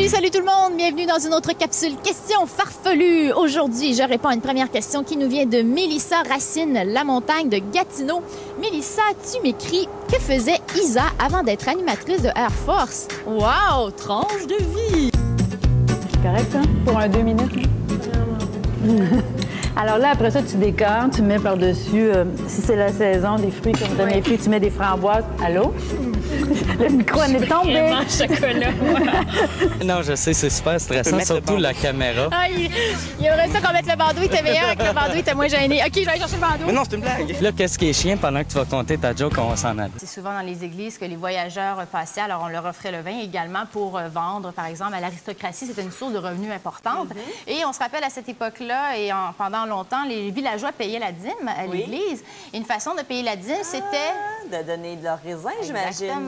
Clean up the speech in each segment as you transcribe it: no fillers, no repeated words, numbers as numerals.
Salut tout le monde! Bienvenue dans une autre capsule Questions farfelues. Aujourd'hui, je réponds à une première question qui nous vient de Mélissa Racine, La Montagne de Gatineau. Mélissa, tu m'écris « Que faisait Isa avant d'être animatrice de Air Force? » Wow! Tranche de vie! C'est correct, hein? Pour un 2 minutes. Alors là, après ça, tu décores, tu mets par-dessus, si c'est la saison, des fruits comme dans mes filles, tu mets des framboises. Allô? Le micro en est tombé. Vraiment chocolat. Non, je sais, c'est super stressant, surtout la caméra. Ah, il aimerait ça qu'on mette le bandeau, il était meilleur avec le bandeau, il était moins gêné. OK, je vais aller chercher le bandeau. Mais non, c'est une blague. Là, qu'est-ce qui est chiant pendant que tu vas compter ta joke, on va s'en aller. C'est souvent dans les églises que les voyageurs passaient, alors on leur offrait le vin également pour vendre, par exemple, à l'aristocratie. C'était une source de revenus importante. Et on se rappelle à cette époque-là, et pendant longtemps, les villageois payaient la dîme à l'église. Et une façon de payer la dîme, c'était... de donner de leur raisin, j'imagine. Exactement.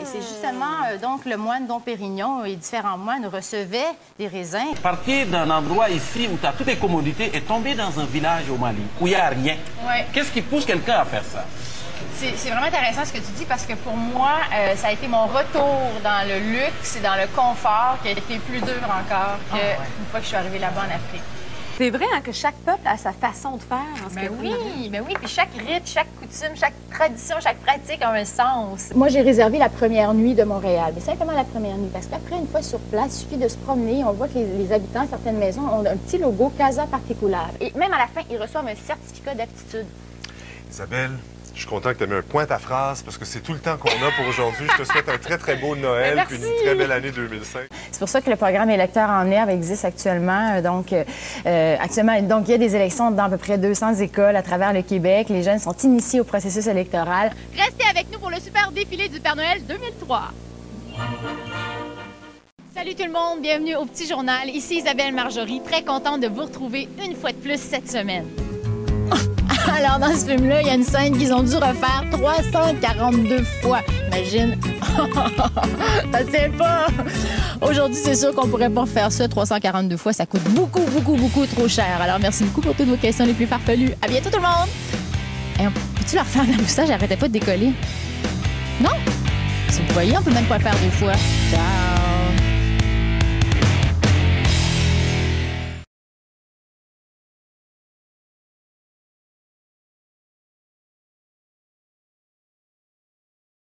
Et c'est justement, donc, le moine Dom Pérignon et différents moines recevaient des raisins. Partir d'un endroit ici où tu as toutes les commodités et tomber dans un village au Mali où il n'y a rien. Ouais. Qu'est-ce qui pousse quelqu'un à faire ça? C'est vraiment intéressant ce que tu dis parce que pour moi, ça a été mon retour dans le luxe et dans le confort qui a été plus dur encore qu'une fois que je suis arrivée là-bas en Afrique. C'est vrai hein, que chaque peuple a sa façon de faire. Ben oui, puis chaque rite, chaque coutume, chaque tradition, chaque pratique a un sens. Moi, j'ai réservé la première nuit de Montréal, mais simplement la première nuit, parce qu'après, une fois sur place, il suffit de se promener, on voit que les habitants de certaines maisons ont un petit logo Casa Particular. Et même à la fin, ils reçoivent un certificat d'aptitude. Isabelle, je suis content que tu aies mis un point à ta phrase parce que c'est tout le temps qu'on a pour aujourd'hui. Je te souhaite un très, très beau Noël puis une très belle année 2005. C'est pour ça que le programme Électeurs en herbe existe actuellement. Actuellement, il y a des élections dans à peu près 200 écoles à travers le Québec. Les jeunes sont initiés au processus électoral. Restez avec nous pour le super défilé du Père Noël 2003. Salut tout le monde, bienvenue au Petit Journal. Ici Isabelle Marjorie, très contente de vous retrouver une fois de plus cette semaine. Alors, dans ce film-là, il y a une scène qu'ils ont dû refaire 342 fois. Imagine. Ça ne tient pas. Aujourd'hui, c'est sûr qu'on pourrait pas refaire ça 342 fois. Ça coûte beaucoup, beaucoup, beaucoup trop cher. Alors, merci beaucoup pour toutes vos questions les plus farfelues. À bientôt tout le monde. Hey, peux-tu leur faire la moustache? J'arrêtais pas de décoller. Non? Si vous voyez, on peut même pas le faire 2 fois. Ciao.